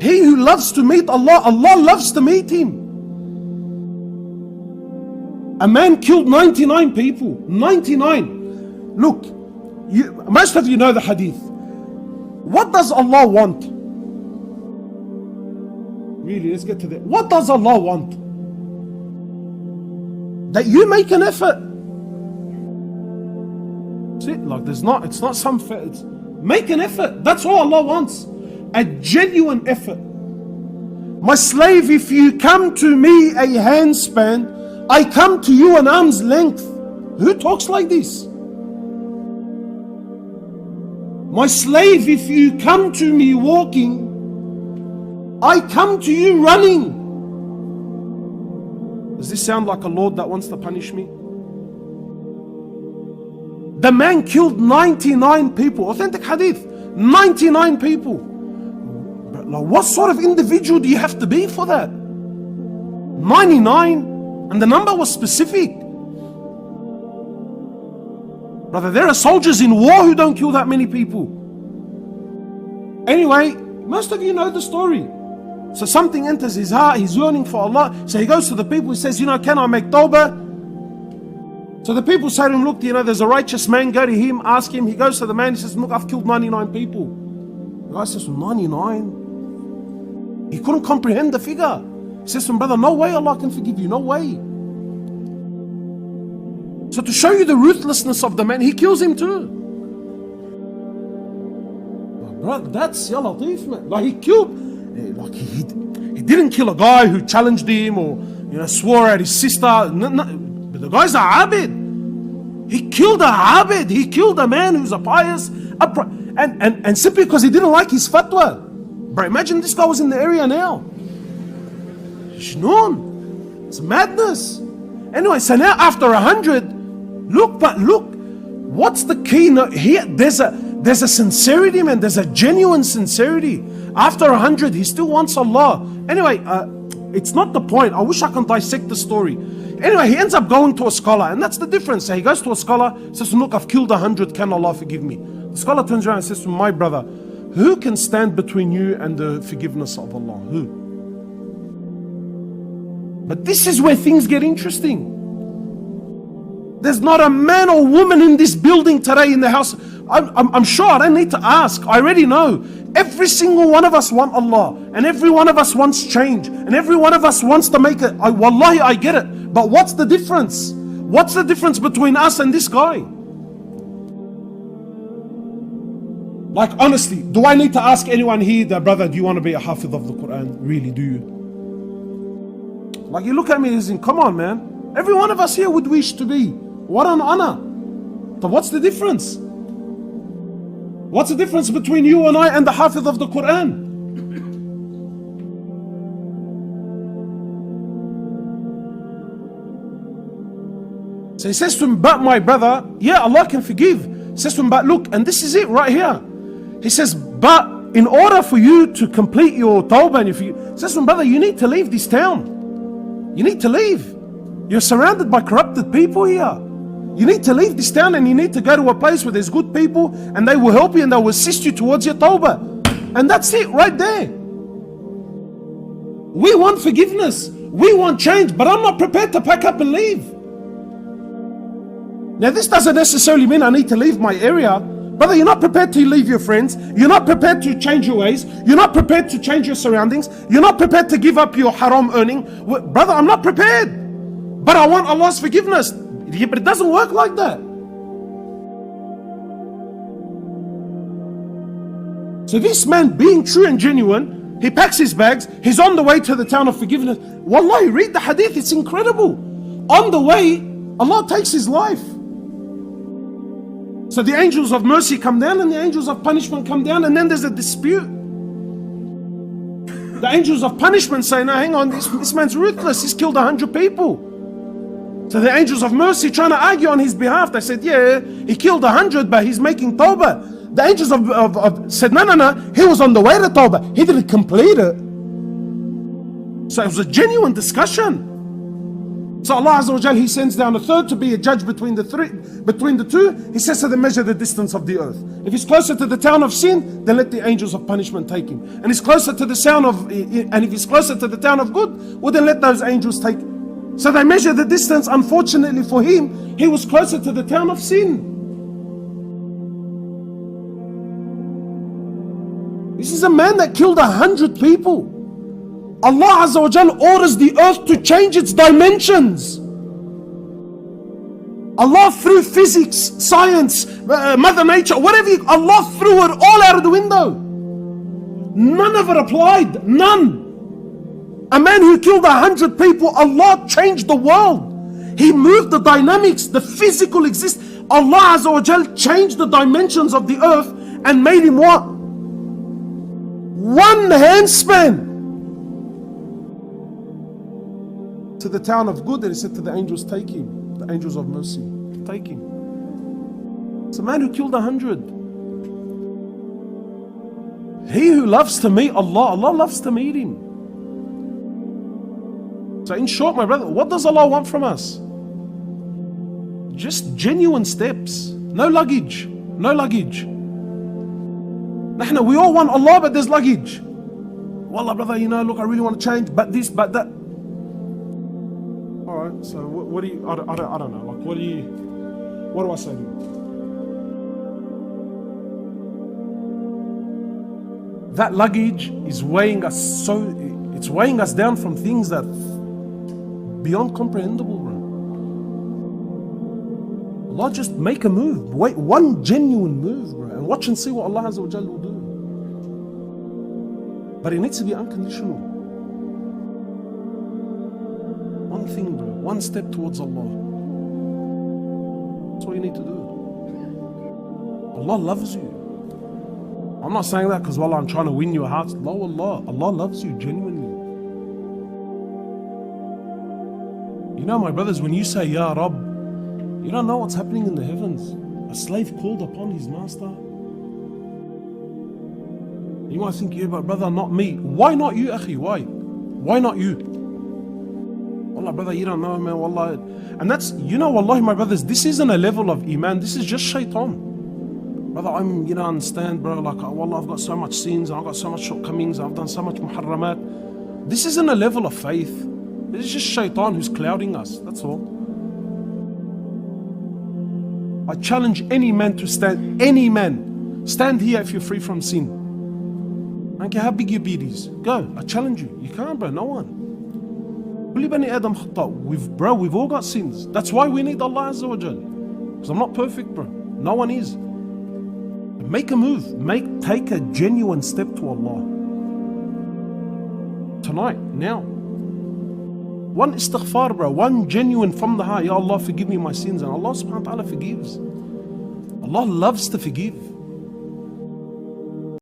He who loves to meet Allah, Allah loves to meet him. A man killed 99 people. 99. Look, most of you know the hadith. What does Allah want? Really, let's get to that. What does Allah want? That you make an effort. See, like it's not some it's make an effort. That's all Allah wants. A genuine effort. My slave, if you come to me a handspan, I come to you an arm's length. Who talks like this? My slave, if you come to me walking, I come to you running. Does this sound like a Lord that wants to punish me? The man killed 99 people. Authentic hadith. 99 people. But like, what sort of individual do you have to be for that? 99. And the number was specific. Brother, there are soldiers in war who don't kill that many people. Anyway, most of you know the story. So something enters his heart, he's yearning for Allah. So he goes to the people, he says, can I make tawbah? So the people say to him, look, there's a righteous man, go to him, ask him. He goes to the man, he says, look, I've killed 99 people. The guy says, 99? He couldn't comprehend the figure. He says to him, brother, no way Allah can forgive you, no way. So to show you the ruthlessness of the man, he kills him too. Brother, that's Ya Latif, man. Like he killed, like he didn't kill a guy who challenged him or swore at his sister. No, but the guy's a abid. He killed a abid. He killed a man who's a pious, upright, and simply because he didn't like his fatwa. Bro, imagine this guy was in the area now. Shnun. It's madness. Anyway, so now after 100, look, what's the key? No, here, there's a sincerity, man. There's a genuine sincerity. After 100, he still wants Allah. Anyway, it's not the point. I wish I can dissect the story. Anyway, he ends up going to a scholar, and that's the difference. So he goes to a scholar, says, look, I've killed 100. Can Allah forgive me? The scholar turns around and says to him, my brother, who can stand between you and the forgiveness of Allah? Who? But this is where things get interesting. There's not a man or woman in this building today in the house. I'm sure I don't need to ask. I already know. Every single one of us want Allah. And every one of us wants change. And every one of us wants to make it. Wallahi, I get it. But what's the difference? What's the difference between us and this guy? Like honestly, do I need to ask anyone here that, brother, do you want to be a hafiz of the Quran? Really, do you? Like you look at me and say, come on, man. Every one of us here would wish to be. What an honor. But what's the difference? What's the difference between you and I and the hafiz of the Quran? So he says to him, but my brother, yeah, Allah can forgive. He says to him, but look, and this is it right here. He says, but in order for you to complete your tawbah, and he says to him, brother, you need to leave this town. You need to leave. You're surrounded by corrupted people here. You need to leave this town and you need to go to a place where there's good people and they will help you and they will assist you towards your tawbah. And that's it right there. We want forgiveness. We want change, but I'm not prepared to pack up and leave. Now this doesn't necessarily mean I need to leave my area. Brother, you're not prepared to leave your friends. You're not prepared to change your ways. You're not prepared to change your surroundings. You're not prepared to give up your haram earning. Brother, I'm not prepared. But I want Allah's forgiveness. Yeah, but it doesn't work like that. So this man, being true and genuine, he packs his bags. He's on the way to the town of forgiveness. Wallahi, read the hadith. It's incredible. On the way, Allah takes his life. So the angels of mercy come down and the angels of punishment come down, and then there's a dispute. The angels of punishment say, no, hang on, this man's ruthless. He's killed 100 people. So the angels of mercy trying to argue on his behalf. They said, yeah, he killed 100, but he's making tawbah. The angels of said, no, he was on the way to tawbah. He didn't complete it. So it was a genuine discussion. So Allah Azza wa Jal, He sends down a third to be a judge between the two. He says to them, measure the distance of the earth. If he's closer to the town of sin, then let the angels of punishment take him. And he's closer to the if he's closer to the town of good, well then let those angels take him. So they measure the distance. Unfortunately for him, he was closer to the town of sin. This is a man that killed 100 people. Allah Azza wa Jal orders the earth to change its dimensions. Allah threw physics, science, Mother Nature, whatever, Allah threw it all out of the window. None of it applied, none. A man who killed 100 people, Allah changed the world. He moved the dynamics, the physical existence. Allah Azza wa Jal changed the dimensions of the earth and made him what? One handspan. To the town of good, and he said to the angels, take him. The angels of mercy, take him. It's a man who killed 100. He who loves to meet Allah, Allah loves to meet him. So in short, my brother, what does Allah want from us? Just genuine steps. No luggage. No luggage. We all want Allah, but there's luggage. Wallah, brother, look, I really want to change, but this, but that. Alright, so what do you, I don't know, like what do I say to you? That luggage is weighing us it's weighing us down from things that beyond comprehensible, bro. Allah, just make a move, wait, one genuine move, bro, and watch and see what Allah Azza wa Jalla will do. But it needs to be unconditional. One thing, bro, one step towards Allah. That's all you need to do. Allah loves you. I'm not saying that because, wallah, I'm trying to win your heart. No, Allah loves you genuinely. My brothers, when you say, Ya Rabb, you don't know what's happening in the heavens. A slave called upon his master. You might think, yeah, but brother, not me. Why not you, akhi? Why? Why not you? Wallah, brother, you don't know, man, wallah. And that's, wallahi, my brothers, this isn't a level of iman, this is just shaitan. Brother, understand, bro, like, wallah, I've got so much sins, I've got so much shortcomings, I've done so much muharramat. This isn't a level of faith. This is just shaitan who's clouding us, that's all. I challenge any man to stand, any man, stand here if you're free from sin. I don't care how big your beard is. Go, I challenge you. You can't, bro, no one. We've all got sins. That's why we need Allah Azza wa Jal. Because I'm not perfect, bro. No one is. Make a move. Take a genuine step to Allah. Tonight, now. One istighfar, bro. One genuine from the heart. Ya Allah, forgive me my sins. And Allah subhanahu wa ta'ala forgives. Allah loves to forgive.